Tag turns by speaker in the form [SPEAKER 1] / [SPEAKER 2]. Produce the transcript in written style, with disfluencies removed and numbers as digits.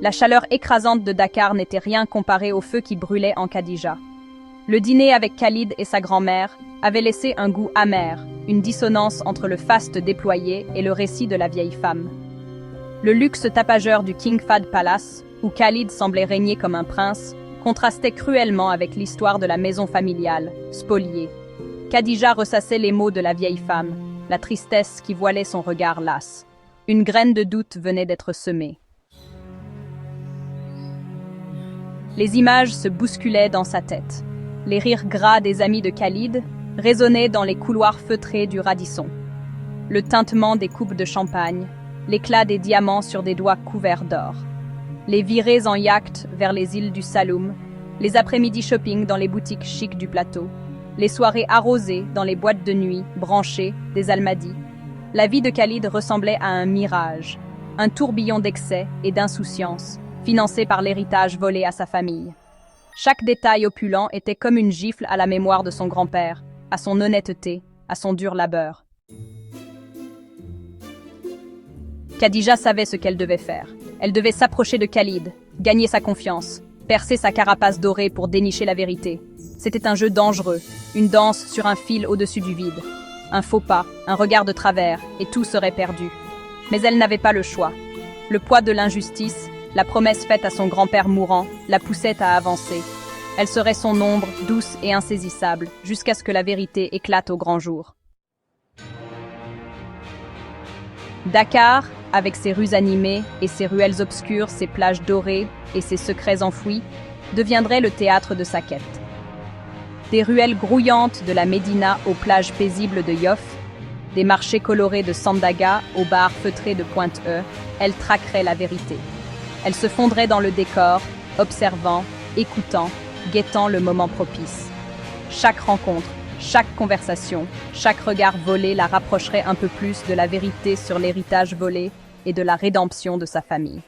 [SPEAKER 1] La chaleur écrasante de Dakar n'était rien comparée au feu qui brûlait en Khadija. Le dîner avec Khalid et sa grand-mère avait laissé un goût amer, une dissonance entre le faste déployé et le récit de la vieille femme. Le luxe tapageur du King Fahd Palace, où Khalid semblait régner comme un prince, contrastait cruellement avec l'histoire de la maison familiale, spoliée. Khadija ressassait les mots de la vieille femme, la tristesse qui voilait son regard las. Une graine de doute venait d'être semée. Les images se bousculaient dans sa tête. Les rires gras des amis de Khalid résonnaient dans les couloirs feutrés du Radisson. Le tintement des coupes de champagne, l'éclat des diamants sur des doigts couverts d'or. Les virées en yacht vers les îles du Saloum, les après-midi shopping dans les boutiques chics du plateau, les soirées arrosées dans les boîtes de nuit branchées des Almadies. La vie de Khalid ressemblait à un mirage, un tourbillon d'excès et d'insouciance, financé par l'héritage volé à sa famille. Chaque détail opulent était comme une gifle à la mémoire de son grand-père, à son honnêteté, à son dur labeur. Khadija savait ce qu'elle devait faire. Elle devait s'approcher de Khalid, gagner sa confiance, percer sa carapace dorée pour dénicher la vérité. C'était un jeu dangereux, une danse sur un fil au-dessus du vide. Un faux pas, un regard de travers, et tout serait perdu. Mais elle n'avait pas le choix. Le poids de l'injustice, la promesse faite à son grand-père mourant, la poussait à avancer. Elle serait son ombre, douce et insaisissable, jusqu'à ce que la vérité éclate au grand jour. Dakar, avec ses rues animées et ses ruelles obscures, ses plages dorées et ses secrets enfouis, deviendrait le théâtre de sa quête. Des ruelles grouillantes de la Médina aux plages paisibles de Yoff, des marchés colorés de Sandaga aux bars feutrés de Pointe-E, elle traquerait la vérité. Elle se fondrait dans le décor, observant, écoutant, guettant le moment propice. Chaque rencontre, chaque conversation, chaque regard volé la rapprocherait un peu plus de la vérité sur l'héritage volé et de la rédemption de sa famille.